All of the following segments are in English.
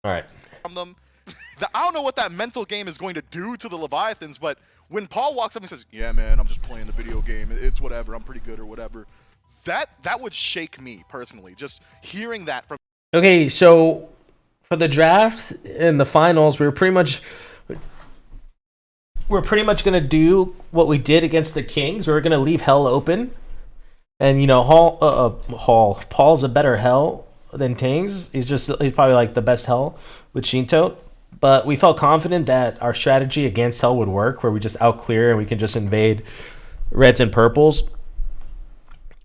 All right. From them. I don't know what that mental game is going to do to the Leviathans, but when Paul walks up and says, "Yeah, man, I'm just playing the video game. It's whatever. I'm pretty good or whatever," that would shake me personally. Just hearing that from. Okay, so for the draft and the finals, we're pretty much gonna do what we did against the Kings. We're gonna leave Hell open, and you know, Paul's a better Hell than Kings. He's probably like the best Hell with Shinto. But we felt confident that our strategy against Hell would work, where we just out clear and we can just invade reds and purples.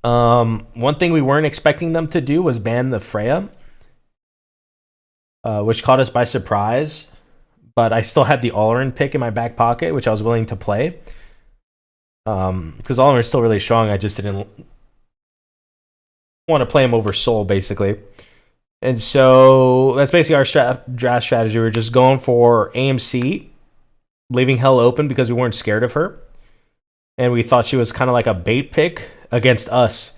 One thing we weren't expecting them to do was ban the Freya, which caught us by surprise. But I still had the Olerin pick in my back pocket, which I was willing to play. Because Olerin is still really strong. I just didn't want to play him over Soul, basically. And so that's basically our draft strategy. We're just going for AMC, leaving Hell open because we weren't scared of her. And we thought she was kind of like a bait pick against us.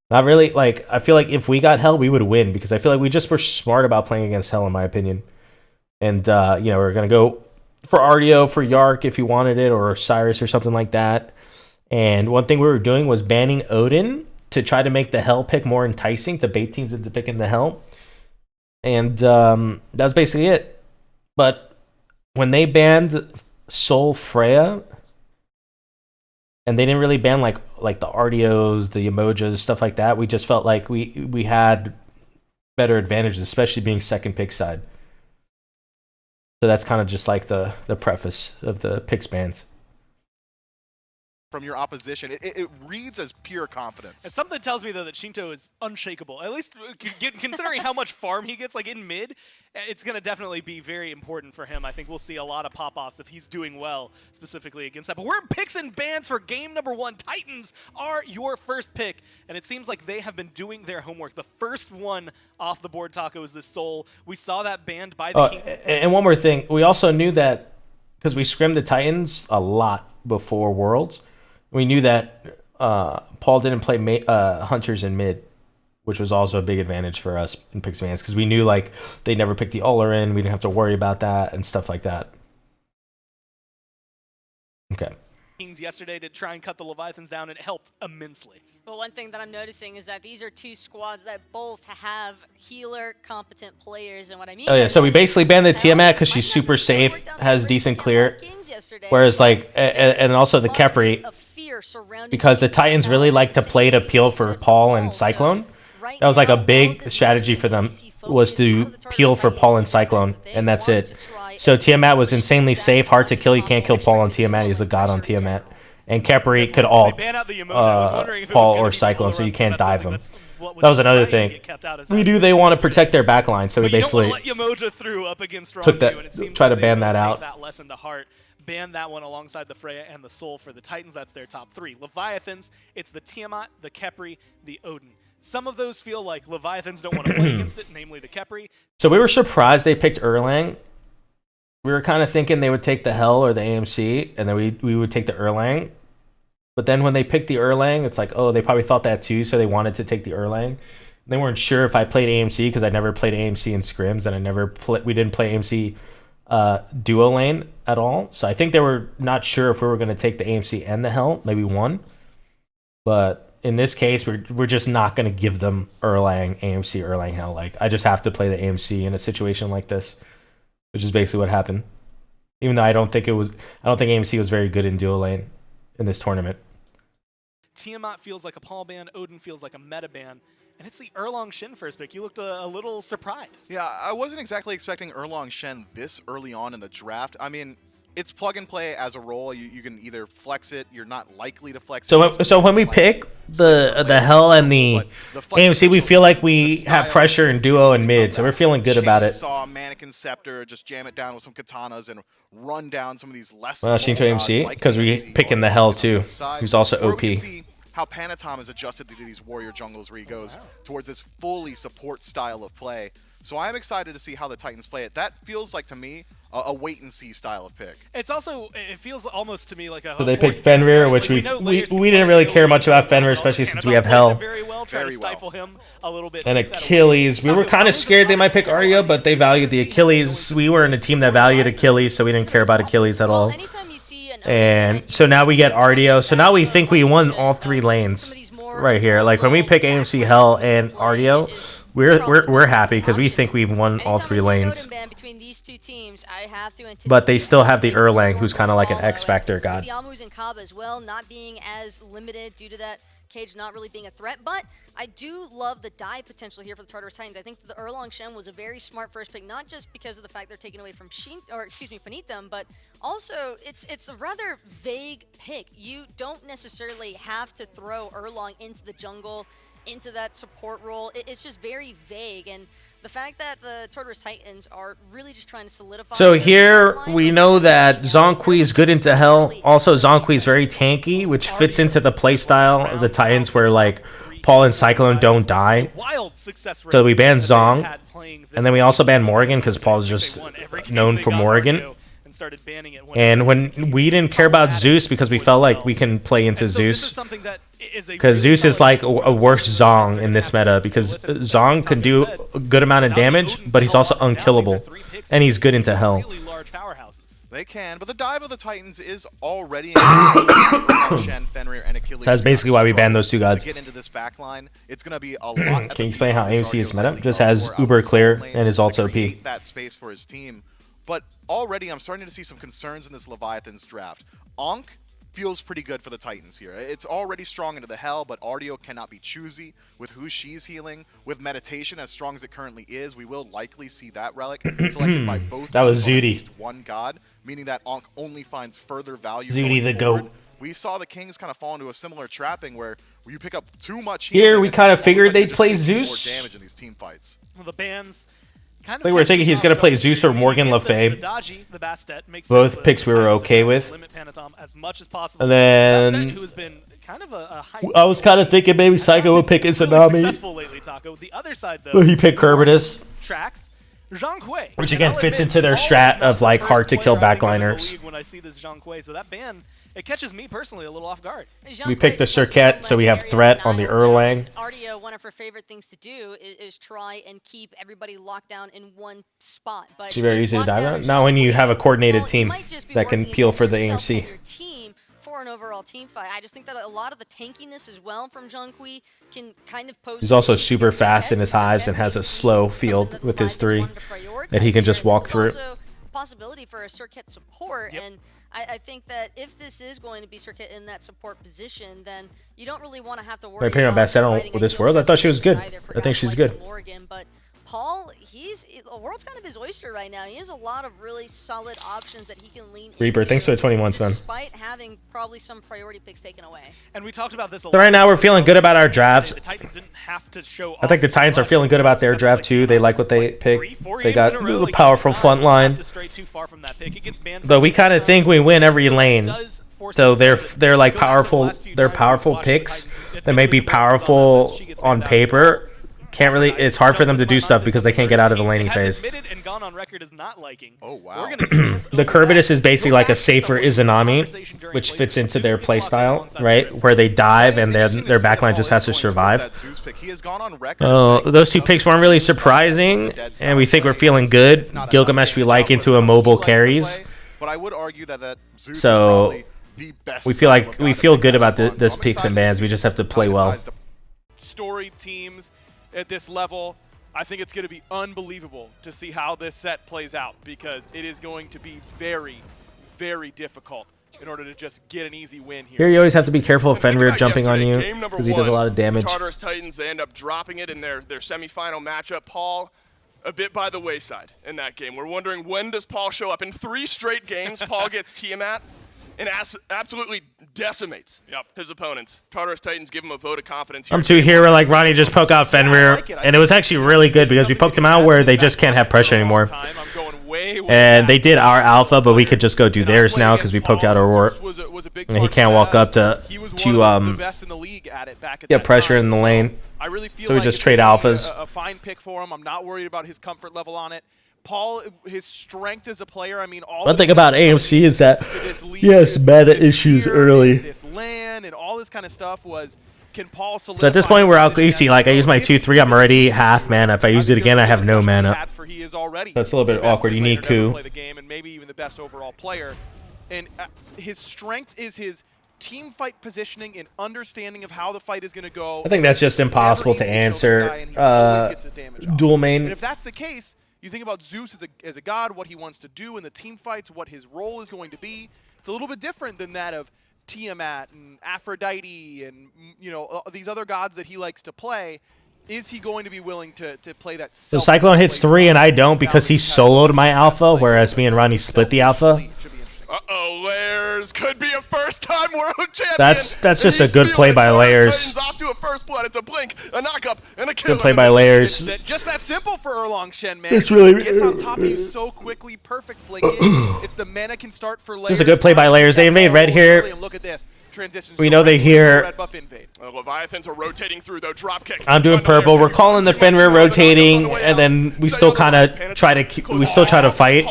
Not really. Like, I feel like if we got Hell, we would win because I feel like we just were smart about playing against Hell, in my opinion. And, you know, we're going to go for RDO, for Yark if you wanted it, or Cyrus or something like that. And one thing we were doing was banning Odin to try to make the Hell pick more enticing, to bait teams into picking the Hell. And that's basically it. But when they banned Soul Freya, and they didn't really ban like the RDOs, the Emojis, stuff like that, we just felt like we had better advantages, especially being second pick side. So that's kind of just like the preface of the picks bans. From your opposition, it reads as pure confidence. And something tells me, though, that Shinto is unshakable. At least considering how much farm he gets, like in mid, it's going to definitely be very important for him. I think we'll see a lot of pop-offs if he's doing well, specifically against that. But we're in picks and bans for game number 1. Titans are your first pick, and it seems like they have been doing their homework. The first one off the board, Taco, is the Soul. We saw that banned by the King. And one more thing. We also knew that, because we scrimmed the Titans a lot before Worlds, we knew that Paul didn't play Hunters in mid, which was also a big advantage for us in picks and bans, because we knew like they never picked the Olerin. We didn't have to worry about that and stuff like that. Okay. Kings yesterday to try and cut the Leviathans down, and it helped immensely. But one thing that I'm noticing is that these are two squads that both have healer competent players, and what I mean. Oh yeah, so we basically banned the Tiamat because she's super safe, has decent clear, whereas like and also the Khepri, because the Titans really like to play to peel for Paul and Cyclone. That was like a big strategy for them, was to peel for Paul and Cyclone, and that's it. So Tiamat was insanely safe, hard to kill. You can't kill Paul on Tiamat. He's a god on Tiamat. And Khepri could ult Paul or Cyclone, so you can't dive him. That was another thing. We knew they want to protect their backline, so we basically took that, try to ban that out. Ban that one alongside the Freya and the Soul for the Titans. That's their top 3. Leviathans, it's the Tiamat, the Khepri, the Odin. Some of those feel like Leviathans don't want to play against it, namely the Khepri. So we were surprised they picked Erlang. We were kind of thinking they would take the Hell or the AMC, and then we would take the Erlang. But then when they picked the Erlang, it's like, oh, they probably thought that too, so they wanted to take the Erlang. They weren't sure if I played AMC because I never played AMC in scrims, and we didn't play AMC duo lane at all. So I think they were not sure if we were going to take the AMC and the Hell, maybe one. But in this case, we're just not going to give them Erlang, AMC, Erlang, Hell. Like, I just have to play the AMC in a situation like this, which is basically what happened. Even though I don't think AMC was very good in duo lane in this tournament. Tiamat feels like a Paul ban, Odin feels like a meta ban, and it's the Erlang Shen first pick. You looked a little surprised. Yeah, I wasn't exactly expecting Erlang Shen this early on in the draft. I mean, it's plug and play as a role. You can either flex it. You're not likely to flex it. So when we pick the Hell and the AMC, we feel like we have pressure in duo and mid, so we're feeling good about it. Saw Mannequin Scepter, just jam it down with some katanas and run down some of these less. Well, Shinto AMC, because we picking the Hell too. He's also OP. How Panatom has adjusted to these warrior jungles where he goes towards this fully support style of play. So I'm excited to see how the Titans play it. That feels like, to me, a wait and see style of pick. It's also, it feels almost to me like a. So they picked Fenrir, which we didn't really care much about Fenrir, especially since we have Hell. Very well, try to stifle him a little bit. And Achilles. We were kind of scared they might pick Arya, but they valued the Achilles. We were in a team that valued Achilles, so we didn't care about Achilles at all. And so now we get Ardio. So now we think we won all 3 lanes right here. Like when we pick AMC Hell and Ardio, we're happy because we think we've won all 3 lanes. But they still have the Erlang, who's kind of like an X Factor god. The Almus and Kaba as well, not being as limited due to that Cage not really being a threat, but I do love the dive potential here for the Tartarus Titans. I think the Erlang Shen was a very smart first pick, not just because of the fact they're taking away from beneath them, but also it's a rather vague pick. You don't necessarily have to throw Erlang into the jungle, into that support role. It's just very vague, and the fact that the Tartarus Titans are really just trying to solidify. So here we know that Zonkui is good into Hell. Also, Zonkui is very tanky, which fits into the playstyle of the Titans, where like Paul and Cyclone don't die. So we ban Zong, and then we also ban Morrigan because Paul's just known for Morrigan. And when we didn't care about Zeus because we felt like we can play into Zeus. Because Zeus is like a worse Zong in this meta, because Zong can do a good amount of damage, but he's also unkillable. And he's good into Hell. They can, but the dive of the Titans is already Shen, Fenrir, and Achilles. So that's basically why we banned those 2 gods. To get into this back line, it's going to be a lot. Can you explain how AMC is meta? Just has Uber clear and is also OP. That space for his team. But already I'm starting to see some concerns in this Leviathans draft. Ankh feels pretty good for the Titans here. It's already strong into the Hell, but Ardio cannot be choosy with who she's healing. With Meditation, as strong as it currently is, we will likely see that relic selected by both. That was Zudi. At Zudi. least one god, meaning that Ankh only finds further value. Zudi the forward. goat. We saw the Kings kind of fall into a similar trapping where you pick up too much. Here we kind of figured they'd play more Zeus. damage in these team fights. Well, the bans. We were thinking he's going to play Zeus or Morgan Le Fay. Both picks we were okay with. And then I was kind of thinking maybe Psycho would pick Izanami. But he picked Kerberos. Which again fits into their strat of like hard to kill backliners. When I see this Zhang Kui, so that ban, it catches me personally a little off guard. We picked the Circuit, so we have threat on the Erlang. Ardia, one of her favorite things to do is try and keep everybody locked down in one spot. But It's very easy to dive out. Not when you have a coordinated team that can peel for the AMC. For an overall team fight, I just think that a lot of the tankiness as well from Zhang Kui can kind of pose. He's also super fast in his hives and has a slow field with his 3 that he can just walk through. Also possibility for a Circuit support, and I think that if this is going to be Circuit in that support position, then you don't really want to have to worry. My opinion on Best with this world, I thought she was good. I think she's good. But Paul, the world's kind of his oyster right now. He has a lot of really solid options that he can lean Reaper, into, thanks for the 20 months, man. Despite having probably some priority picks taken away. And we talked about this a lot. So right now we're feeling good about our drafts. The Titans didn't have to show I think the Titans are feeling good about their draft too. They like what they picked. They got a powerful front line. But we kind of think we win every lane. So they're like powerful. They're powerful picks. They may be powerful on paper. Can't really. It's hard for them to do stuff because they can't get out of the laning phase. Oh wow. The Kerberos is basically like a safer Izanami, which fits into their playstyle, right? Where they dive and their backline just has to survive. Those 2 picks weren't really surprising, and we think we're feeling good. Gilgamesh we like into a mobile carries. But I would argue that Zeus is So probably the best we feel good about this picks and bans. We just have to play well. Storied teams at this level, I think it's going to be unbelievable to see how this set plays out, because it is going to be very, very difficult in order to just get an easy win here. Here you always have to be careful of Fenrir jumping on you because he does a lot of damage. Tartarus Titans, they end up dropping it in their semifinal matchup. Paul, a bit by the wayside in that game. We're wondering, when does Paul show up? In 3 straight games, Paul gets Tiamat and absolutely decimates his opponents. Tartarus Titans give him a vote of confidence here. I'm too here where like Ronnie just poke out Fenrir, and it was actually really good because we poked him out where they just can't have pressure anymore. And they did our alpha, but we could just go do theirs now because we poked out Aurora. And he can't walk up to get pressure in the lane. I really feel So we like just it's trade gonna be alphas. A fine pick for him. I'm not worried about his comfort level on it. Paul, his strength as a player, I mean, all One the thing about AMC is that to this league, he has meta this issues year, early. this LAN, and all this kind of stuff was, can Paul So at this solidify point, his we're out. position You as see, a like I use my pro? 2-3, I'm already half mana. If I use it again, I have no mana. That's That's a little bit awkward. You need Coup. Play the game, and maybe even the best overall player. And his strength is his team fight positioning and understanding of how the fight is going to go. I think that's just impossible to answer. Dual main. And if that's the case, you think about Zeus as a god, what he wants to do in the team fights, what his role is going to be. It's a little bit different than that of Tiamat and Aphrodite and these other gods that he likes to play. Is he going to be willing to play that? So Cyclone hits 3 and I don't because he soloed my alpha, whereas me and Ronnie split the alpha. Uh-oh, Layers could be a first-time world champion. That's just a good play by Layers. Off to a first blood. It's a blink, a knock-up, and a kill. Good play by Layers. Just that simple for Erlong Shen, man. It's really He gets on top of you so quickly. Perfect blink in. It's the mana can start for Layers. Just a good play by Layers. They invade red here. Look at this. We know they hear. Leviathans are rotating through though. Drop kick. I'm doing purple. We're calling the Fenrir rotating, and then we still kind of try to fight.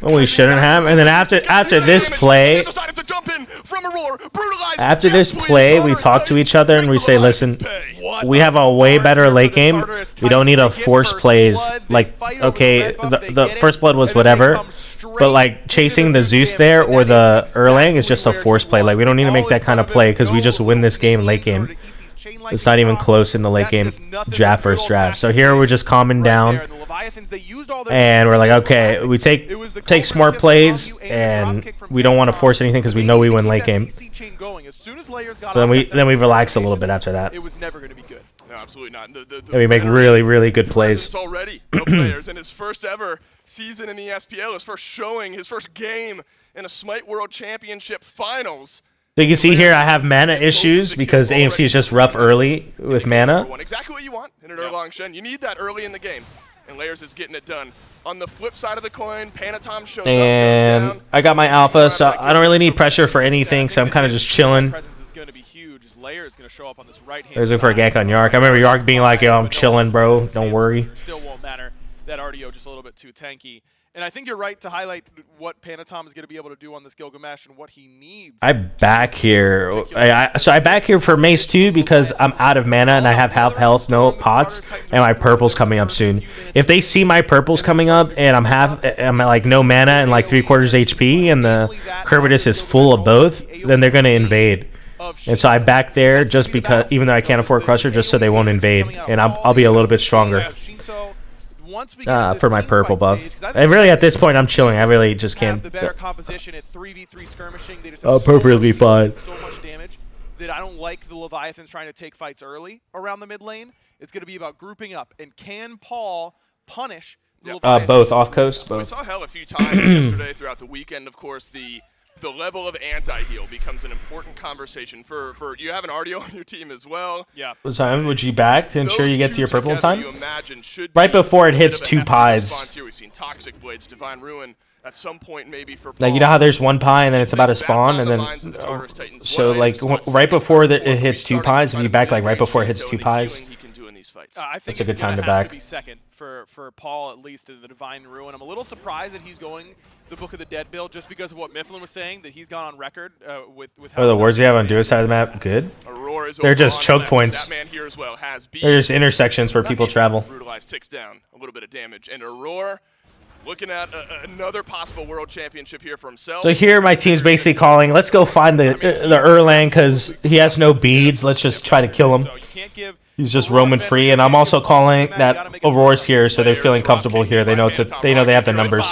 Well, we shouldn't have. And then after this play, we talk to each other and we say, listen, we have a way better late game. We don't need to force plays. Like, okay, the first blood was whatever, but like chasing the Zeus there or the Erlang is just a force play. Like, we don't need to make that kind of play because we just win this game late game. It's not even close in the late game draft versus draft. So here we're just calming down. And we're like, okay, we take smart plays, and we don't want to force anything because we know we win late game. So then we relax a little bit after that. It was never going to be good. No, absolutely not. And we make really, really good plays. Already, no players in his first ever season in the SPL, his first showing, his first game in a Smite World Championship Finals. So you can see here I have mana issues because AMC is just rough early with mana. Exactly what you want in an Erlong Shen. You need that early in the game. And Layers is getting it done. On the flip side of the coin, Panatom shows up. And I got my alpha, so I don't really need pressure for anything, so I'm kind of just chilling. There's looking for a gank on Yark. I remember Yark being like, yo, I'm chilling, bro. Don't worry. Still won't matter. That RDO just a little bit too tanky. And I think you're right to highlight what Panatom is going to be able to do on this Gilgamesh and what he needs. I back here. So I back here for Mace 2 because I'm out of mana and I have half health, no pots, and my purple's coming up soon. If they see my purple's coming up and I'm at like no mana and like 3/4 HP and the Kerbitus is full of both, then they're going to invade. And so I back there just because, even though I can't afford Crusher, just so they won't invade, and I'll be a little bit stronger. For my purple buff. And really at this point I'm chilling. I really just can't. The better composition at 3v3 skirmishing. They just I'll perfectly be fine. So much damage that I don't like the Leviathans trying to take fights early around the mid lane. It's going to be about grouping up. And can Paul punish the Leviathans? Both off coast. Both. We saw Hell a few times yesterday throughout the weekend. Of course, the level of anti-heal becomes an important conversation for you have an RDO on your team as well. Yeah. What time would you back to ensure you get to your purple in time? Right before it hits 2 pies. We've seen Toxic Blades, Divine Ruin at some point maybe for Paul. Like, you know how there's 1 pie and then it's about to spawn, and then so like right before it hits 2 pies, if you back like right before it hits 2 pies. I think it's a good time to have back. To be second for Paul, at least in the Divine Ruin. I'm a little surprised that he's going the Book of the Dead build just because of what Mifflin was saying, that he's gone on record with how the words we have on Duo side of the map, good. They're just choke points. They're just intersections where people travel. Brutalized ticks down a little bit of damage, and Aurora looking at another possible world championship here for himself. So here my team's basically calling, let's go find the Erlang because he has no beads. Let's just try to kill him. So you can't give He's just roaming free, and I'm also calling that Aurora's here, so they're feeling comfortable here. They know they have the numbers.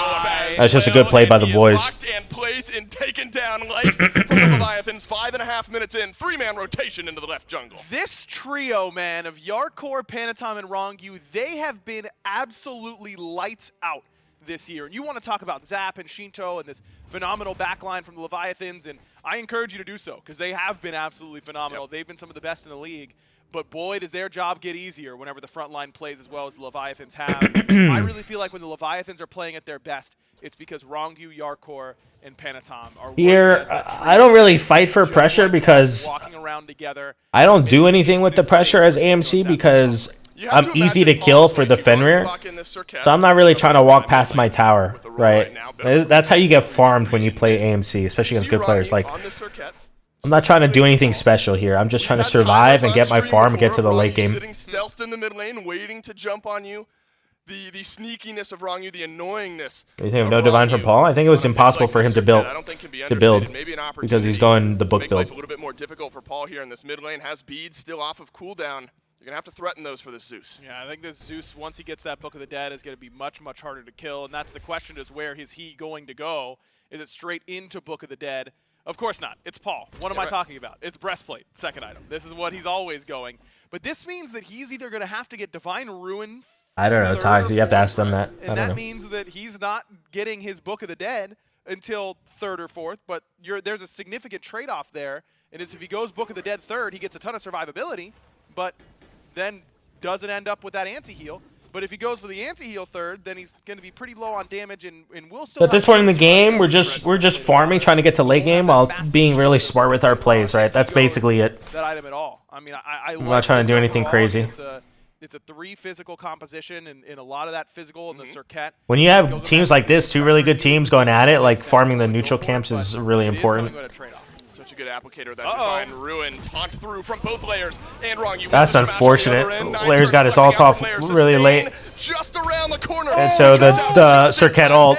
That's just a good play by the boys. Locked and placed and taken down life from the Leviathans. 5.5 minutes in, 3-man rotation into the left jungle. This trio, man, of Yarkor, Panatom, and Rongu, they have been absolutely lights out this year. And you want to talk about Zap and Shinto and this phenomenal backline from the Leviathans, and I encourage you to do so because they have been absolutely phenomenal. Yep. They've been some of the best in the league. but boy, does their job get easier whenever the front line plays as well as the Leviathans have. I really feel like when the Leviathans are playing at their best, it's because Rongyu, Yarkor, and Panatom are Here, I don't really fight for pressure because walking around together. I don't do anything with the pressure as AMC because I'm easy to kill for the Fenrir. So I'm not really trying to walk past my tower, right? That's how you get farmed when you play AMC, especially against good players. Like, I'm not trying to do anything special here. I'm just trying to survive and get my farm and get to the late game. Sitting stealthed in the mid lane, waiting to jump on you. The sneakiness of Rongyu, the annoyingness. You think of no divine from Paul? I think it was impossible for him to build because he's going the book build. A little bit more difficult for Paul here in this mid lane. Has beads still off of cooldown. You're gonna have to threaten those for this Zeus. Yeah, I think this Zeus, once he gets that Book of the Dead, is going to be much, much harder to kill. And that's the question: is where is he going to go? Is it straight into Book of the Dead? Of course not. It's Paul. What am I talking about? It's breastplate, second item. This is what he's always going. But this means that he's either going to have to get Divine Ruin. I don't know, Ty. You have to ask them that. And that means that he's not getting his Book of the Dead until 3rd or 4th. But there's a significant trade-off there. And it's if he goes Book of the Dead 3rd, he gets a ton of survivability, but then doesn't end up with that anti-heal. But if he goes for the anti-heal 3rd, then he's going to be pretty low on damage and will still. At this point in the game, we're just farming, trying to get to late game while being really smart with our plays, right? That's basically it. That item at all. I mean, I'm not trying to do anything crazy. It's a 3 physical composition, and a lot of that physical in the Circuit. When you have teams like this, 2 really good teams going at it, like farming the neutral camps is really important. Such a good applicator. That Divine Ruin taunt through from both layers. And Rongyu. That's unfortunate. Layers got his ult off really late. Just around the corner. And so the Circuit ult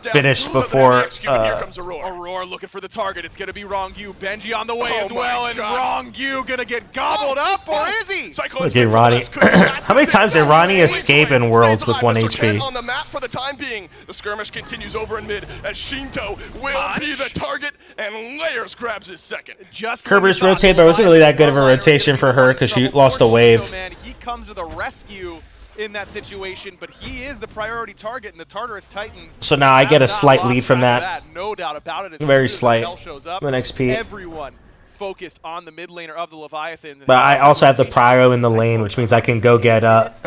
finished before. Aurora looking for the target. It's going to be Rongyu. Benji on the way as well. And Rongyu going to get gobbled up, or is he? Look at Ronnie. How many times did Ronnie escape in Worlds with 1 HP? On the map for the time being. The skirmish continues over in mid as Shinto will be the target, and Layers grabs his second. Kerber's rotate, but it wasn't really that good of a rotation for her because she lost the wave. He comes to the rescue in that situation, but he is the priority target in the Tartarus Titans. So now I get a slight lead from that. No doubt about it. Very slight. When XP. Everyone focused on the mid laner of the Leviathans. But I also have the prio in the lane, which means I can go get alphas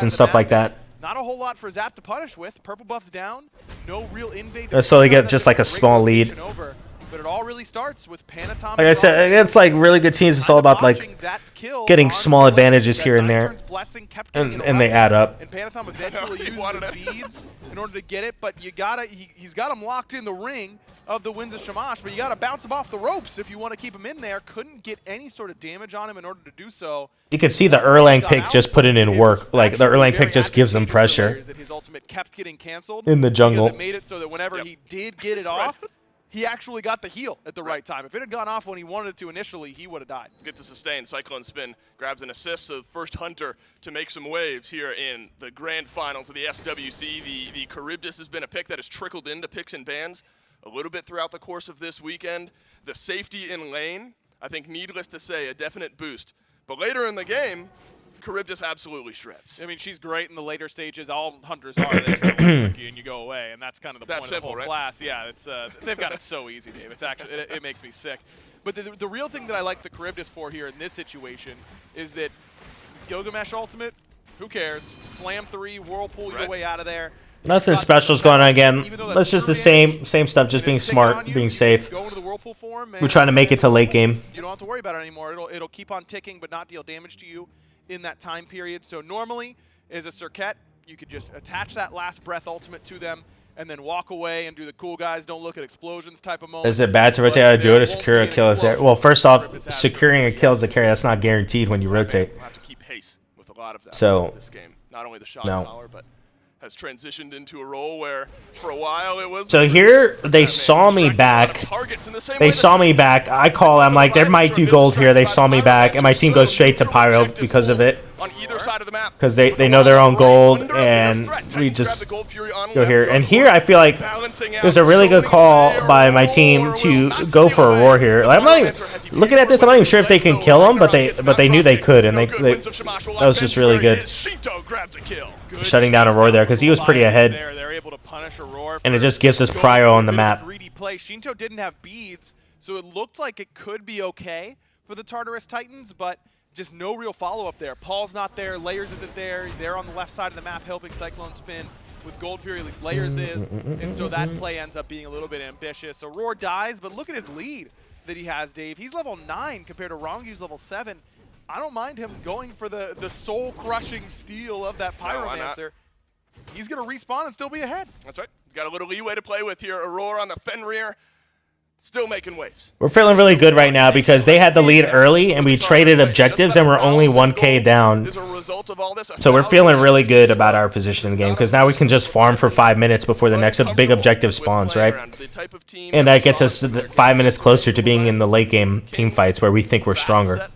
and stuff like that. Not a whole lot for Zap to punish with. Purple buff's down. No real invade. So they get just like a small lead. But it all really starts with Panatom. Like I said, against like really good teams, it's all about like getting small advantages here and there, and they add up. And Panatom eventually uses beads in order to get it, but he's got him locked in the ring of the Winds of Shamash, but you got to bounce him off the ropes if you want to keep him in there. Couldn't get any sort of damage on him in order to do so. You can see the Erlang pick just putting in work. Like the Erlang pick just gives them pressure his ultimate kept getting canceled in the jungle. It made it so that whenever he did get it off, he actually got the heal at the right time. If it had gone off when he wanted it to initially, he would have died. Get to sustain. Cyclone Spin grabs an assist, so the first Hunter to make some waves here in the grand finals of the SWC. The Charybdis has been a pick that has trickled into picks and bans a little bit throughout the course of this weekend. The safety in lane, I think needless to say, a definite boost. But later in the game, Charybdis absolutely shreds. I mean, she's great in the later stages. All hunters are. They just and you go away, and that's kind of the point of the whole class. Yeah, it's they've got it so easy, Dave. It's actually it makes me sick. But the real thing that I like the Charybdis for here in this situation is that Gilgamesh ultimate, who cares? Slam 3, whirlpool your way out of there. Nothing special is going on again. That's just the same stuff, just being smart, being safe. We're trying to make it to late game. You don't have to worry about it anymore. It'll keep on ticking, but not deal damage to you in that time period. So normally, as a Circuit, you could just attach that last breath ultimate to them and then walk away and do the cool guys don't look at explosions type of moment. Is it bad to rotate out of do it to secure a kill? Well, first off, securing a kill is the carry. That's not guaranteed when you rotate. We'll have to keep pace with a lot of that in this game. Not only the shot power, but has transitioned into a role where for a while it was. So here they saw me back. They saw me back. I call. I'm like, they might do gold here. They saw me back, and my team goes straight to pyro because of it. On either side of the map. Because they know they're on gold, and we just go here. And here I feel like there's a really good call by my team to go for a roar here. Like, I'm not even looking at this. I'm not even sure if they can kill him, but they knew they could, and that was just really good. Shutting down a roar there because he was pretty ahead, and it just gives us prio on the map. Greedy play. Shinto didn't have beads, so it looked like it could be okay. for the Tartarus Titans, but just no real follow-up there. Paul's not there, Layers isn't there. They're on the left side of the map helping Cyclone spin with Gold Fury, at least Layers is. And so that play ends up being a little bit ambitious. Aurora dies, but look at his lead that he has, Dave. He's level 9 compared to Rongyu's level 7. I don't mind him going for the soul-crushing steal of that Pyromancer. He's going to respawn and still be ahead. That's right. He's got a little leeway to play with here. Aurora on the Fenrir, still making waves. We're feeling really good right now because they had the lead early and we traded objectives and we're only 1k down. So we're feeling really good about our position in the game because now we can just farm for 5 minutes before the next big objective spawns, right? And that gets us 5 minutes closer to being in the late game team fights where we think we're stronger.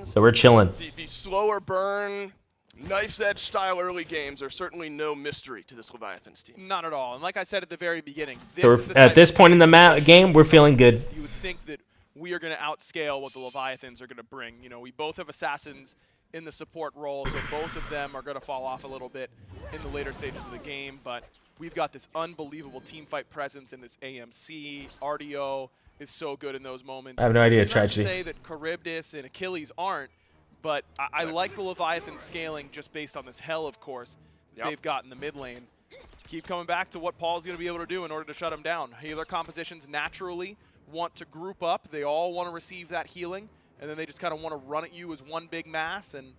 So we're chilling. The slower burn, knife's edge style early games are certainly no mystery to this Leviathans team. Not at all. And like I said at the very beginning, At this point in the game, we're feeling good. You would think that we are going to outscale what the Leviathans are going to bring. You know, we both have assassins in the support role, so both of them are going to fall off a little bit in the later stages of the game. But we've got this unbelievable team fight presence in this AMC. RDO is so good in those moments. I have no idea. Not to Tragedy. say that Charybdis and Achilles aren't, but I like the Leviathan scaling just based on this hell, of course, that they've got in the mid lane. Keep coming back to what Paul's going to be able to do in order to shut him down. Healer compositions naturally want to group up. They all want to receive that healing, and then they just kind of want to run at you as one big mass, and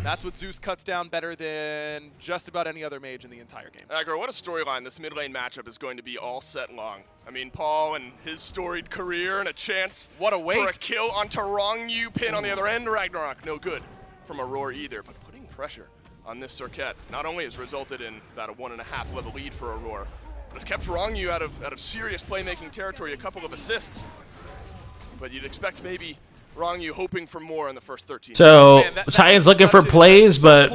that's what Zeus cuts down better than just about any other mage in the entire game. Agro, what a storyline this mid lane matchup is going to be all set long. I mean, Paul and his storied career and a chance What a wait. for a kill onto Ronyu pin on the other end. Ragnarok, no good from Aurora either, but putting pressure on this Circuit not only has resulted in about a 1.5 level lead for Aurora, but it's kept Ronyu out of serious playmaking territory, a couple of assists. But you'd expect maybe Ronyu hoping for more in the first 13. So Titans looking for plays, but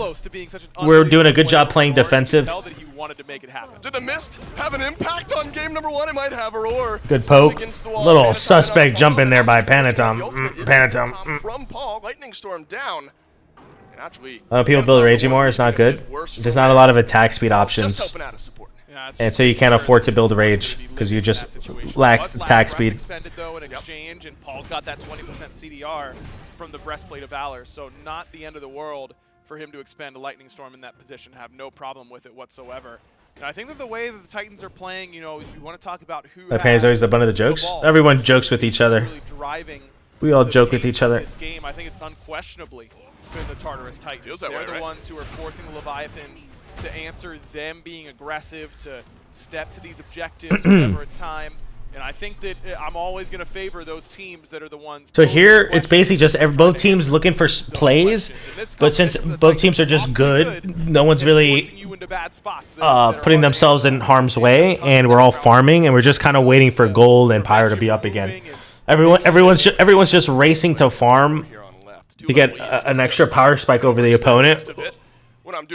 we're doing a good job playing defensive. Did the mist have an impact on game number 1? It might have Aurora. Good poke. Little suspect jump in there by Panatom. Panatom. From Paul, Lightning Storm down. And actually, people build Raging more. It's not good. There's not a lot of attack speed options. Just helping out of support. And so you can't afford to build Rage because you just lack attack speed. Expended though in exchange, and Paul's got that 20% CDR from the Breastplate of Valor, so not the end of the world for him to expend a Lightning Storm in that position, have no problem with it whatsoever. And I think that the way that the Titans are playing, you know, you want to talk about who My Pan's always the butt of the jokes. Everyone jokes with each other. really driving We all the joke with pace each of other. This game, I think it's unquestionably been the Tartarus Titans. They're the ones who are forcing the Leviathans to answer them being aggressive, to step to these objectives whenever it's time. And I think that I'm always going to favor those teams that are the ones. So here, it's basically just both teams looking for plays, but since both teams are just good, no one's really putting themselves in harm's way, and we're all farming, and we're just kind of waiting for gold and pyro to be up again. Everyone's just racing to farm to get an extra power spike over the opponent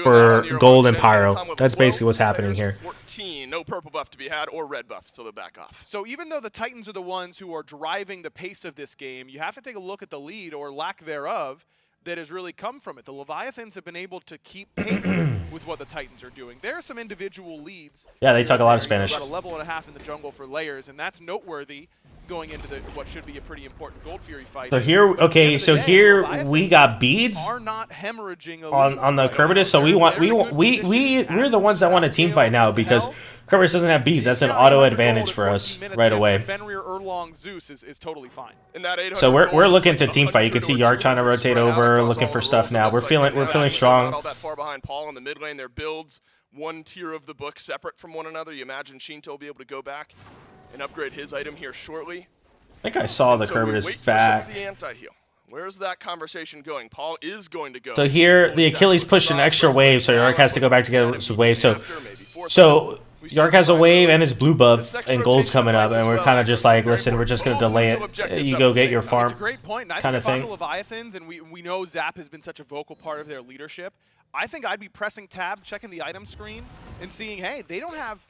for gold and pyro. That's basically what's happening here. 14, no purple buff to be had or red buff, so they'll back off. So even though the Titans are the ones who are driving the pace of this game, you have to take a look at the lead or lack thereof that has really come from it. The Leviathans have been able to keep pace with what the Titans are doing. There are some individual leads. Yeah, they talk a lot of Spanish. About a level and a half in the jungle for Layers, and that's noteworthy going into what should be a pretty important Gold Fury fight. So here, okay, so here we got beads are not hemorrhaging on the Charybdis. So we're the ones that want a team fight now because Charybdis doesn't have beads. That's an auto advantage for us right away. Fenrir Erlong Zeus is totally fine. So we're looking to team fight. You can see Yark trying to rotate over, looking for stuff now. We're feeling strong. All that far behind Paul in the mid lane. Their builds one tier of the book separate from one another. You imagine Shinto will be able to go back and upgrade his item here shortly. I think I saw the Charybdis back. The anti-heal. Where's that conversation going? Paul is going to go. So here, the Achilles pushed an extra wave, so Yark has to go back to get his wave. So Yark has a wave and his blue buff, and gold's coming up, and we're kind of just like, listen, we're just going to delay it. You go get your farm. It's a great point. Kind of thing. The Leviathans, and we know Zap has been such a vocal part of their leadership. I think I'd be pressing tab, checking the item screen, and seeing, hey, they don't have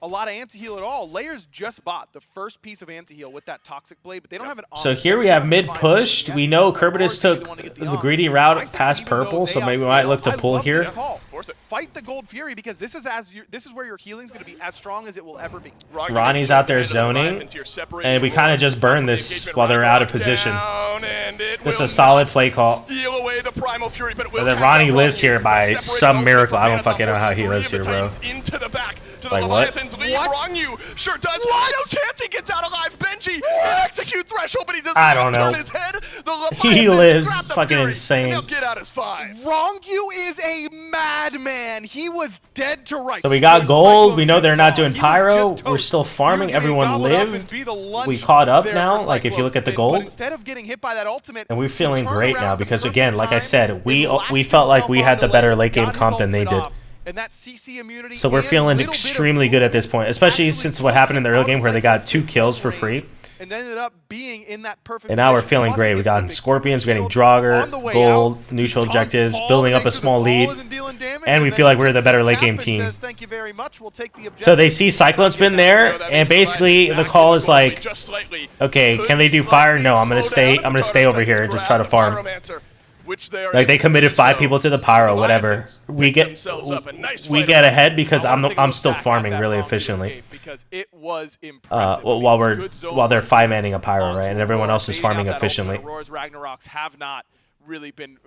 a lot of anti-heal at all. Layers just bought the first piece of anti-heal with that Toxic Blade, but they don't have an So Ankh. here we They have don't mid Divine pushed. Ruin We yet. know But Kerbitus Roar's gonna be took the one to get the Ankh. greedy I route think past even though purple, they so maybe we might look to outscale, pull I love here. this call. Force it. Fight the Gold Fury because this is where your healing's going to be as strong as it will ever be. Ronnie's out there zoning, and we kind of just burn this while they're out of position. Just a solid play call. Steal away the Primal Fury, but it will And then catch Ronnie up lives on here you. by Separate some Ronnie miracle. from I don't Manathon, fucking know how forces he three lives of here, the bro. Titans into the back to the Like what? Leviathans. Leave What? Ronyu sure does. What? No chance he gets out alive. Benji and execute threshold, but he doesn't I even don't know. turn his head. The He Leviathans lives grab the fucking Fury, insane. And they'll get out as 5. Wrongyu is a madman. He was dead to rights. So we got When gold. We Cyclones know they're gets not off, doing he was pyro. just We're toast. still He was farming. gonna get Everyone gobbled up and lived. be the lunch We caught up there now, for like, if you look at the Cyclone gold. Spin, but instead of getting hit by that ultimate, And we're he feeling turned great around now at the because, perfect again, like I time said, and we latched felt like himself we had the onto better layers, late game got his comp than they ultimate did. off, and that CC immunity So we're and feeling little bit of extremely good at this point, especially actually since what happened in the early out of game where they got 2 Cyclone's kills for range, free. and ended up being in that perfect And now we're position. feeling Plus, great. it We gives them got a big Scorpions, we're getting on the Draugr, way gold, out, neutral he taunts objectives, Paul building to up a make sure small Paul lead. isn't dealing damage, And we then feel like he we're the tips better his late cap game and team. says, "Thank you very much. We'll take the So objective." they see Cyclone Spin there, and basically the call is like, okay, can they do fire? No, I'm gonna stay over here and just try to farm. Like they committed 5 people to the pyro, whatever. We get ahead because I wanna take a I'm look still back at farming that really Wrongly efficiently. escape because it was impressive. While they're 5-manning a pyro, right, and everyone else is farming efficiently. Aurora's Ragnaroks have not really been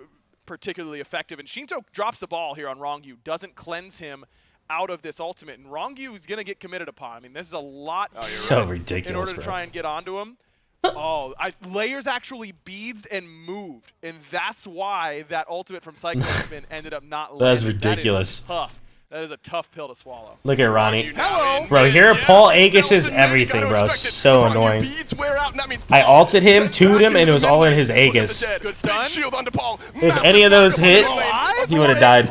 particularly effective, and Shinto drops the ball here on Wrongyu, doesn't cleanse him out of this ultimate, and Wrongyu is going to get committed upon. I mean, this is a lot So ridiculous, in order to bro. try and get onto him. Layers actually beads and moved, and that's why that ultimate from Cyclone Spin ended up not landing. That's ridiculous. That is tough. That is a tough pill to swallow. Look at Ronnie. Hello. Bro, here Paul Aegis is everything, bro. So annoying. I ulted him, 2'd him, and it was all in his Aegis. Good stun. If any of those hit, he would have died.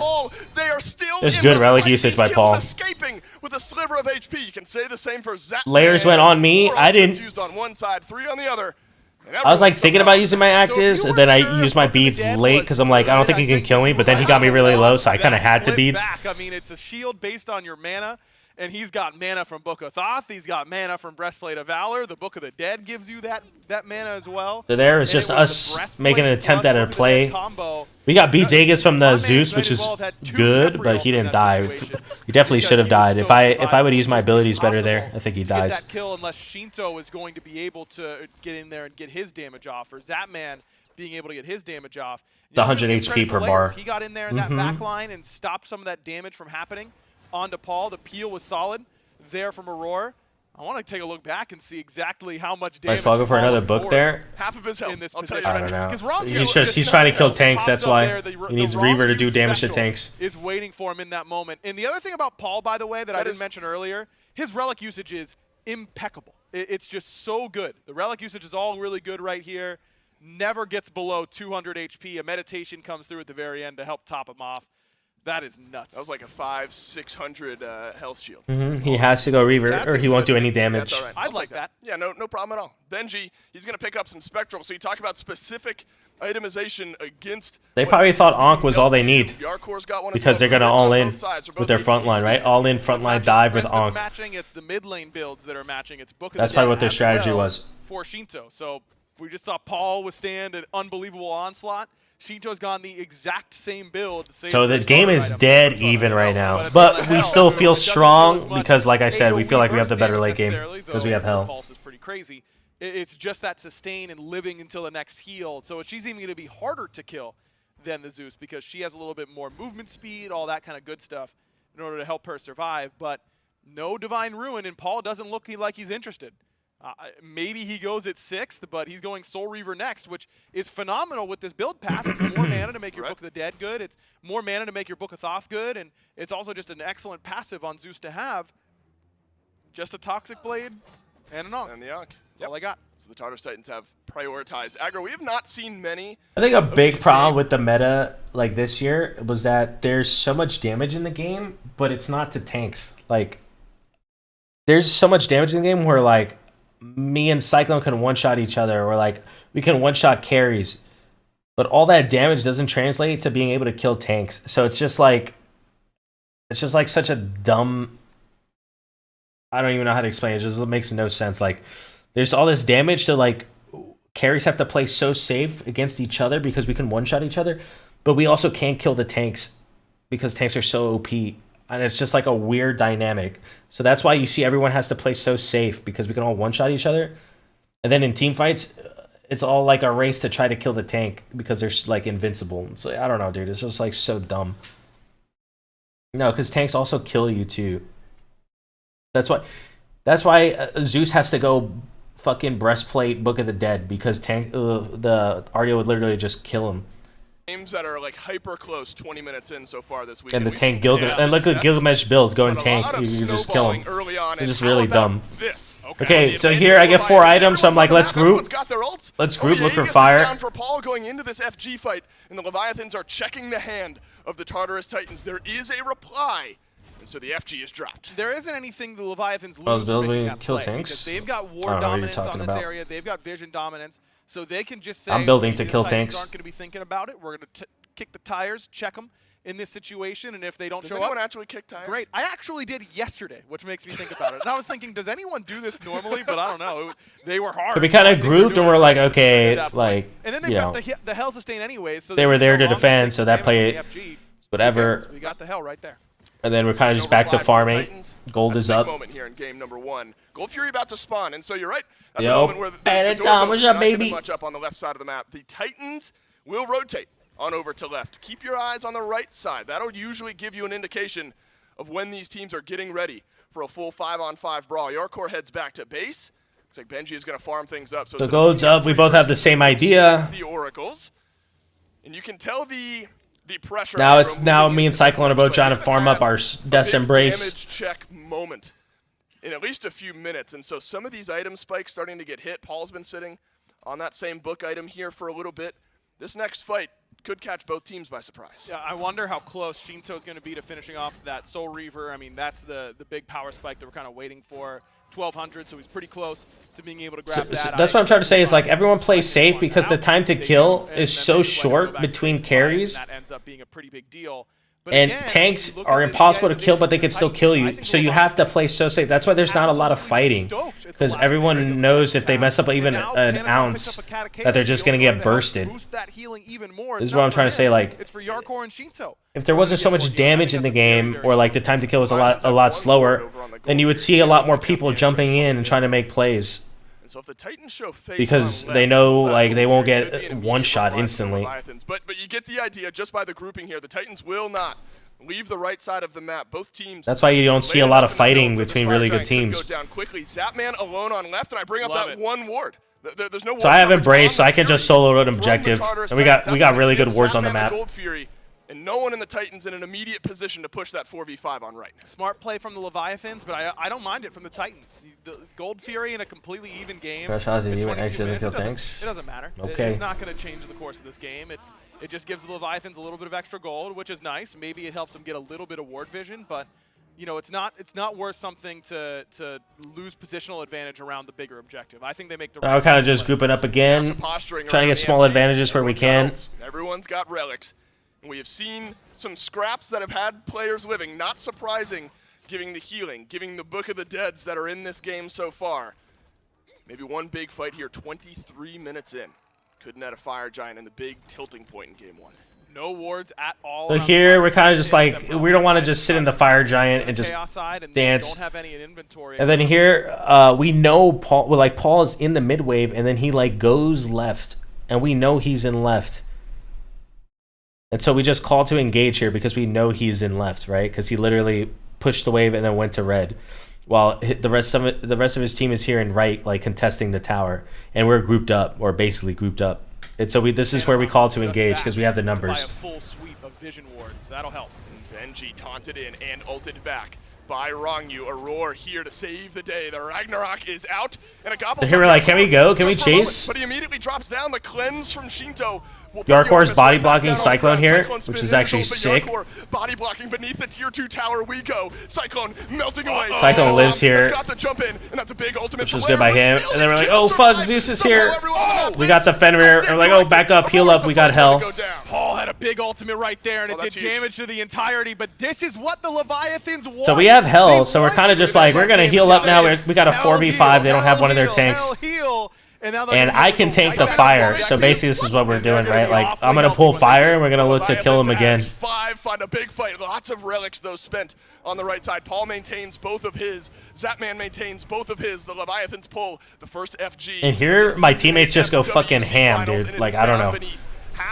There's good relic usage by Paul. Escaping with a sliver of HP. You can say the same for Zapman. Layers went on me. Four I ultimates didn't. used on one side, 3 on the other. I was like thinking about using my actives, and then I used my beads late because I'm like, I don't think he can kill me. But then he got me really low, so I kind of had to beads. I mean, it's a shield based on your mana, and he's got mana from Book of Thoth. He's got mana from Breastplate of Valor. The Book of the Dead gives you that mana as well. So there is And just it was us the Breastplate making an attempt plus at a Book of the play. Dead combo. We got beats Aegis from the My man Zeus, might which as is well have had 2 good, Capri but ults he in didn't that die. situation He definitely because should have he was died. so If I would use my just abilities better there, impossible I think he to dies. Get that kill unless Shinto is going to be able to get in there and get his damage off, or Zapman being able to get his damage off. It's 100 You know, give HP credit per to bar. Layers. He got in there in that back line and stopped some of that damage from happening onto Paul. The peel was solid there from Aurora. I want to take a look back and see exactly how much damage. Nice Paul go for Paul another book absorbed there. Half of his health. in this I'll tell you position. I don't know. 'Cause Wrongyu He's trying to kill tanks, pops that's up why. there, He needs Reaver to Wrongyu do damage to special tanks. is waiting for him in that moment. And the other thing about Paul, by the way, that I didn't mention earlier, his relic usage is impeccable. It's just so good. The relic usage is all really good right here. Never gets below 200 HP. A meditation comes through at the very end to help top him off. That is nuts. That was like a 500-600 health shield. He has to go Reaver, That's or he won't do any That's damage. all right. I'd I'll like take that. Yeah, no problem at all. Benji, he's going to pick up some Spectral. So you talk about specific itemization against. They what probably is thought being Ankh was all they dealt to you. need. Yarkor's got one as Because well. they're going to They're all on in both sides for both with their front ADCs. line, right? All in front It's line not just dive with strength that's Ankh. matching, it's the mid lane builds that are matching. It's Book of That's the probably Dead what their as strategy well was. for Shinto. So we just saw Paul withstand an unbelievable onslaught. Shinto's gone the exact same build. So the game is dead even right now. But we still feel strong because, like I said, we feel like we have the better late game because we have hell. Pulse is pretty crazy. It's just that sustain and living until the next heal. So she's even going to be harder to kill than the Zeus because she has a little bit more movement speed, all that kind of good stuff in order to help her survive. But no Divine Ruin, and Paul doesn't look like he's interested. Maybe he goes at 6th, but he's going Soul Reaver next, which is phenomenal with this build path. It's more mana to make your Book of the Dead good. It's more mana to make your Book of Thoth good, and it's also just an excellent passive on Zeus to have. Just a Toxic Blade and an Ankh. And the Ankh. That's all I got. So the Tartarus Titans have prioritized aggro. We have not seen many. I think a big problem with the meta like this year was that there's so much damage in the game, but it's not to tanks. Like, there's so much damage in the game where, like, me and Cyclone can one-shot each other, or, like, we can one-shot carries. But all that damage doesn't translate to being able to kill tanks. So it's just like such a dumb I don't even know how to explain it. It just makes no sense. Like, there's all this damage, so like carries have to play so safe against each other because we can one-shot each other, but we also can't kill the tanks because tanks are so OP, and it's just like a weird dynamic. So that's why you see everyone has to play so safe because we can all one-shot each other, and then in team fights, it's all like a race to try to kill the tank because they're like invincible. It's like, I don't know, dude. It's just like so dumb. No, because tanks also kill you too. That's why Zeus has to go fucking breastplate Book of the Dead, because the Ardio would literally just kill him. Games that are like hyper close 20 minutes in so far this week. And the tank Gilgamesh, and look at Gilgamesh build, going tank, you just kill him. It's just really dumb. Okay, so here I get 4 items, so I'm like, let's group. Let's group, look for fire. Down for Paul going into this FG fight, and the Leviathans are checking the hand of the Tartarus Titans. There is a reply, and so the FG is dropped. There isn't anything the Leviathans lose Those builds from making we that kill play, tanks? because they've got I war don't know what you're dominance on talking this about. area. They've got vision dominance, so they can just say, I'm building okay, to kill the Titans tanks. aren't going to be thinking about it. We're going to kick the tires, check them in this situation, and if they don't Does show anyone up, actually kick tires? great. I actually did yesterday, which makes me think about it. And I was thinking, does anyone do this normally? But I don't know. They were hard. So we kind so I of think they're grouped, doing and we're it like, right okay, at that point. like, And then you they've know, got the Hell sustain anyways. So they were can there go to wrong and defend, take so the that damage play, from the FG. whatever. We got the Hell right there. And then we're kind of just back to farming. Gold is up. Moment here in game number 1. Gold Fury about to spawn, and so you're right. That's Yo. a moment where the Hey, doors Tom, open. what's You're up, not getting baby? much up on the left side of the map. The Titans will rotate on over to left. Keep your eyes on the right side. That'll usually give you an indication of when these teams are getting ready for a full 5-on-5 brawl. Your core heads back to base. Looks like Benji is going to farm things up. So The it's gold's up. We both have the same idea. The Oracles. And you can tell the pressure. Now it's moving now into me and this Cyclone are next both trying to fight. farm up our Death's Big Embrace. damage check moment in at least a few minutes, and so some of these item spikes starting to get hit. Paul's been sitting on that same book item here for a little bit. This next fight could catch both teams by surprise. Yeah, I wonder how close Shinto is going to be to finishing off that Soul Reaver. I mean, that's the big power spike that we're kind of waiting for. 1200, so he's pretty close to being able to grab that. That's what I'm trying to say is, like, everyone plays safe because the time to kill is so short between carries. That ends up being a pretty big deal. And tanks are impossible to kill, but they can still kill you. So you have to play so safe. That's why there's not a lot of fighting, because everyone knows if they mess up even an ounce that they're just going to get bursted. This is what I'm trying to say. Like, it's for Yarkor and Shinto. if there wasn't so much damage in the game, or like the time to kill was a lot slower, then you would see a lot more people jumping in and trying to make plays. So if the Titans show face Because on they left, know, that like, they won't could be get an one immediate shot reply from the instantly. Leviathans. But you get the idea just by the grouping here. The Titans will not leave the right side of the map. Both teams. That's why you don't see a lot of fighting between really good Go teams. down quickly. Zapman alone on left, and I bring up Love that it. one ward. There's no. So I have ward coverage Embrace, on so the I can just Fury solo road from the objective, Tartarus and we Titans. got That's really gonna good give wards on the Zapman map. Gold Fury, and no one in the Titans in an immediate position to push that 4v5 on right. Smart play from the Leviathans, but I don't mind it from the Titans. The Gold Fury in a completely even game. Crush Ozzy, at you 22 actually minutes, kill it doesn't- tanks? It doesn't matter. Okay. It's not going to change the course of this game. It just gives the Leviathans a little bit of extra gold, which is nice. Maybe it helps them get a little bit of ward vision, but you know, it's not worth something to lose positional advantage around the bigger objective. I think they make the Now we're kind of just grouping up again, Massive posturing trying to around get the small FG. advantages where we can. Everyone's got relics. And we have seen some scraps that have had players living. Not surprising, giving the healing, giving the Book of the Deads that are in this game so far. Maybe one big fight here, 23 minutes in. Could net a Fire Giant in the big tilting point in game 1. no wards at all. So around here the we're kind of just like, except for we don't want to on just sit in the Fire Giant and just Chaos side, and they dance. don't have any in inventory. And then here, we know Paul. Well, like Paul is in the mid wave, and then he like goes left, and we know he's in left. And so we just call to engage here because we know he's in left, right? Because he literally pushed the wave and then went to red, while the rest of his team is here in right, like contesting the tower, and we're grouped up, or basically grouped up. And so this is where we call to engage because we have the numbers. To buy a full sweep of vision wards. That'll help. Benji taunted in and ulted back by Rongyu. A roar here to save the day. The Ragnarok is out, and a gobble. So here we're like, can we go? Can we chase? But he immediately drops down. The cleanse from Shinto will put Yarkor's the Ultimates body right back blocking down on the Cyclone ground. here, Cyclone which spins is in, actually it's sick. Yarkor body blocking beneath the tier 2 tower we go. Cyclone melting away. Cyclone lives here, Got to jump in, and that's a big ultimate which was for good by Lair, him. but still And then we're these like, kills oh fuck, survive. Zeus is Somehow here. everyone on the map We got the Fenrir, and we're like, oh, back up, heal up, we got hell. Paul had a big ultimate right there, and it that's did huge. damage to the entirety, but this is what the Leviathans want. So we have hell, They so we're want kind of you just to like, have we're going to damage heal up now. damage. We got a Hell 4v5. heal, They don't have hell one of their heal, tanks. hell heal. And now they're And gonna be I able can to tank go the right fire. back So to basically, this is what we're doing, right? Like, I'm going to awfully pull healthy fire, with and we're going to look to kill him again. Five find a big fight. Lots of relics, though, spent on the right side. Paul maintains both of his. Zapman maintains both of his. The Leviathans pull the first FG. And here, my teammates just go fucking ham, dude. Like, I don't know.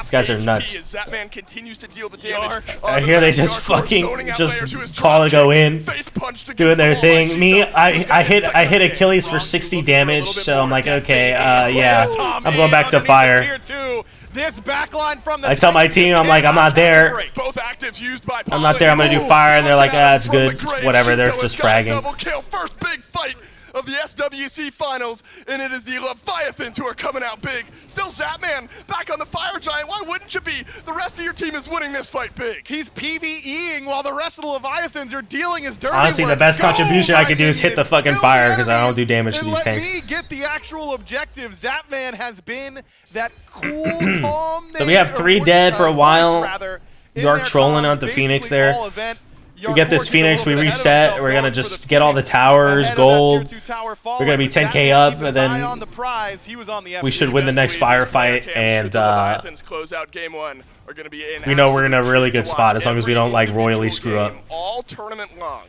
These guys are nuts. Zapman continues to deal the damage. I hear they just fucking just call to go in, doing their thing. Me, I hit Achilles for 60 damage, so I'm like, okay, yeah, I'm going back to fire. This backline from the I tell my team, I'm like, I'm not there. Both actives used by I'm not there. I'm gonna do fire, and they're like, ah, it's good, whatever. They're just fragging. Double kill, first big fight of the SWC finals, and it is the Leviathans who are coming out big. Still Zapman back on the Fire Giant. Why wouldn't you be? The rest of your team is winning this fight big. He's PvEing while the rest of the Leviathans are dealing his dirty Honestly, the work. best Go, contribution I could do is hit the minions. fucking Kill fire the because I don't do enemies damage to and these let tanks. me get the actual objective. Zapman has been that cool, calm. So we have 3 dead for a while. You York trolling out the Phoenix there. We get this Phoenix, we reset, we're gonna just get all the towers, gold. We're gonna be 10k up, and then we should win the next firefight, and close out game 1 are going to be in we know we're in a absolute really treat good to spot watch. as long as we Every don't like royally individual screw up. game, all tournament long.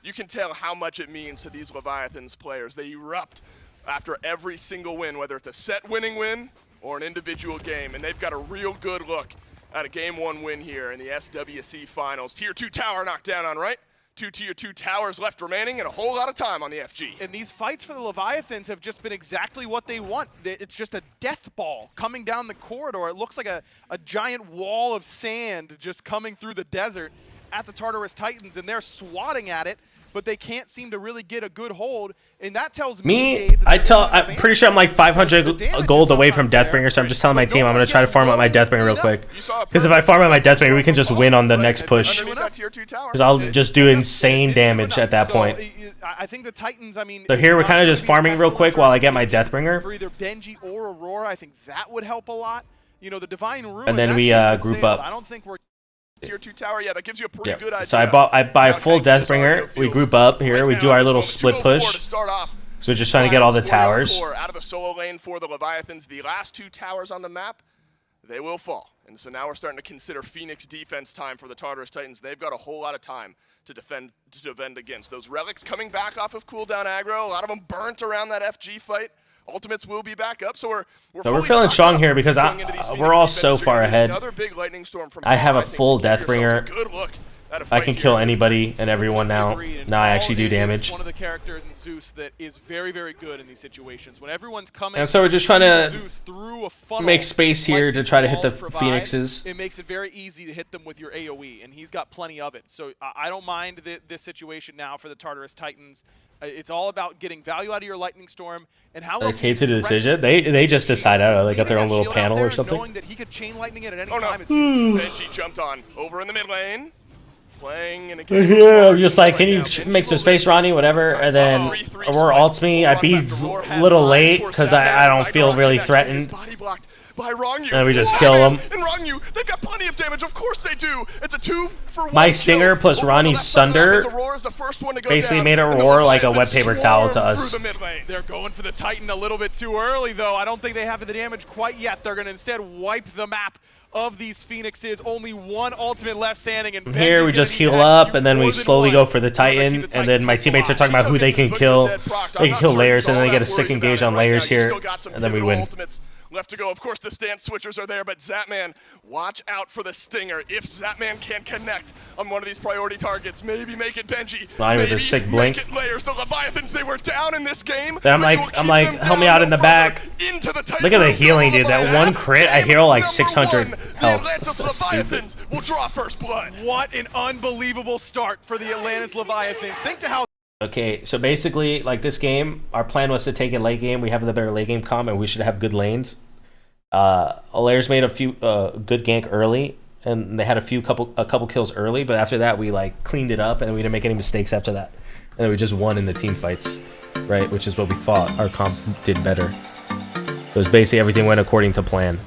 You can tell how much it means to these Leviathans players. They erupt after every single win, whether it's a set winning win or an individual game, and they've got a real good look at a game 1 win here in the SWC finals. Tier 2 tower knocked down on right. 2 tier 2 towers left remaining, and a whole lot of time on the FG. And these fights for the Leviathans have just been exactly what they want. It's just a death ball coming down the corridor. It looks like a giant wall of sand just coming through the desert at the Tartarus Titans, and they're swatting at it, but they can't seem to really get a good hold. And that tells me, Dave, that I'm pretty sure I'm like 500 gold away from Deathbringer, so I'm just telling my team I'm gonna try to farm up my Deathbringer real quick. Because if I farm up my Deathbringer, we can just win on the next push. Because I'll just do insane damage at that point. I think the Titans, I mean, So here we're kind of just farming real quick while I get my Deathbringer. for either Benji or Aurora. I think that would help a lot. You know, the Divine Ruin. And then that we, ship has group sailed. up. I don't think we're Tier 2 tower, yeah, that gives you a pretty good idea. So I buy a full Deathbringer. We group up here. We do our little split push. So we're just trying to get all the towers. Out of the solo lane for the Leviathans, the last 2 towers on the map, they will fall. And so now we're starting to consider Phoenix defense time for the Tartarus Titans. They've got a whole lot of time to defend against those relics coming back off of cooldown aggro. A lot of them burnt around that FG fight. Ultimates will be back up, so we're feeling strong here because we're all so far ahead. Another big lightning storm from I have a Paul, think, full to give yourselves a Deathbringer. good look at a I fight can here. kill anybody and everyone now. Agreed, and Now I Paul actually do is damage. one of the characters in Zeus that is very, very good in these situations. When everyone's coming, And so we're just trying to Zeus through a funnel, make space here like to these try to hit the walls provide, Phoenixes. It makes it very easy to hit them with your AoE, and he's got plenty of it. So I don't mind this situation now for the Tartarus Titans. It's all about getting value out of your lightning storm and how They came to the decision. They just decided, oh, they got their own little panel or something. Knowing that he could chain lightning it at any Oh no, time is Benji jumped on over in the mid lane. Playing in a game. Yeah, I'm just like, can you make some space, Ronnie? Whatever. And then Aurora ults me. I beat a little late because I don't feel really threatened. By Rongyu. And we just kill him. And Rongyu, they've got plenty of damage. Of course they do. It's a 2-for-1 My kill. Stinger plus Over on the Ronnie's left side of the map Sunder as Aurora's the first one to go basically down, made and the Aurora like a wet Leviathans paper towel to swarm us. through the mid lane. They're going for the Titan a little bit too early, though. I don't think they have the damage quite yet. They're going to instead wipe the map of these Phoenixes. Only one ultimate left standing. And Here we Benji's just gonna heal need up, to and then we execute slowly more go for the than one. Titan, Keep the and then my Titans teammates are talking about who they can kill. They can kill layers, and then they get a second engage on layers here, and then we win. Left to go. Of course, the stance switchers are there, but Zapman, watch out for the Stinger. If Zapman can connect on one of these priority targets, maybe make it Benji. Ronnie with maybe a sick blink. Make it Layers. The Leviathans, they were down in this game. Then I'm but like, you will I'm keep like, them help me down out no in the further back. into the Titan Look at the room. healing, dude. That Leviathan, one crit, I game heal like number 600 one. health. The Atlantis That's so stupid. Leviathans will draw first blood. What an unbelievable start for the Atlantis Leviathans. Think to how Okay, so basically, like this game, our plan was to take it late game. We have the better late game comp, and we should have good lanes. Alairs made a few good gank early, and they had a couple kills early, but after that we like cleaned it up and we didn't make any mistakes after that, and then we just won in the team fights, right? Which is what we thought our comp did better. It was basically everything went according to plan.